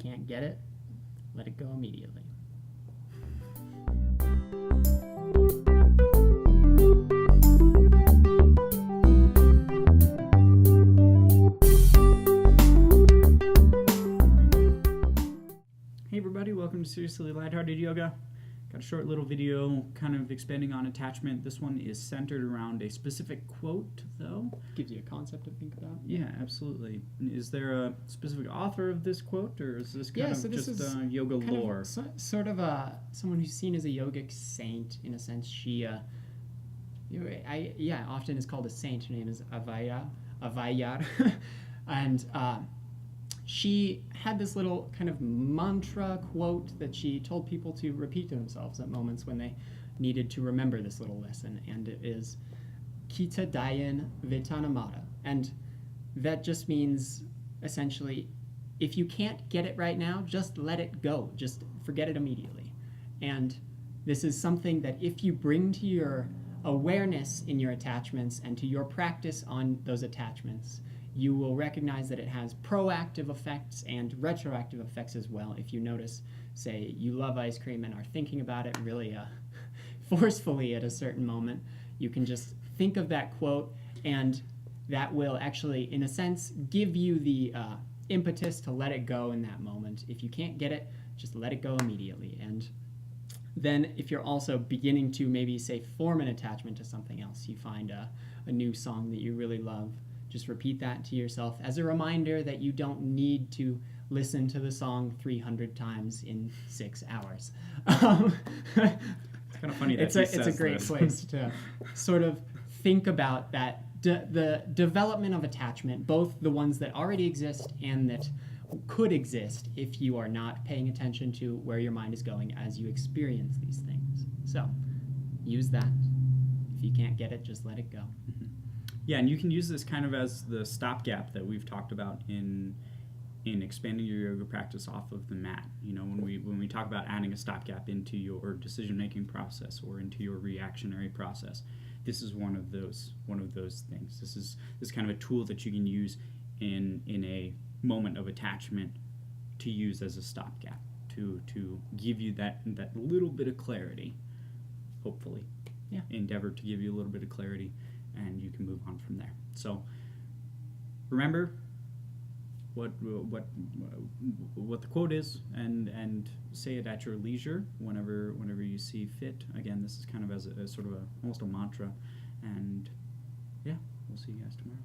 can't get it, let it go immediately. Hey everybody, welcome to Seriously Lighthearted Yoga. Got a short little video kind of expanding on attachment. This one is centered around a specific quote, though. Gives you a concept to think about. Yeah, absolutely. Is there a specific author of this quote, or is this kind of just yoga lore? Sort of someone who's seen as a yogic saint, in a sense. She, often is called a saint. Her name is Avayar. And she had this little kind of mantra quote that she told people to repeat to themselves at moments when they needed to remember this little lesson, and it is Kita Dayin Vetana. And that just means, essentially, if you can't get it right now, just let it go. Just forget it immediately. And this is something that if you bring to your awareness in your attachments and to your practice on those attachments, you will recognize that it has proactive effects and retroactive effects as well. If you notice, say, you love ice cream and are thinking about it really forcefully at a certain moment, you can just think of that quote, and that will actually, in a sense, give you the impetus to let it go in that moment. If you can't get it, just let it go immediately. And then if you're also beginning to maybe, say, form an attachment to something else, you find a new song that you really love, just repeat that to yourself as a reminder that you don't need to listen to the song 300 times in 6 hours. It's kind of funny that it's a great place to sort of think about that, the development of attachment, both the ones that already exist and that could exist if you are not paying attention to where your mind is going as you experience these things. So use that. If you can't get it, just let it go. Mm-hmm. Yeah, and you can use this kind of as the stopgap that we've talked about in expanding your yoga practice off of the mat. You know, when we talk about adding a stopgap into your decision-making process or into your reactionary process, this is one of those things. This is kind of a tool that you can use in a moment of attachment to use as a stopgap to give you that little bit of clarity, hopefully. Yeah. Endeavor to give you a little bit of clarity, and you can move on from there. So remember what the quote is, and say it at your leisure whenever you see fit. Again, this is kind of as a sort of almost a mantra, and yeah, we'll see you guys tomorrow.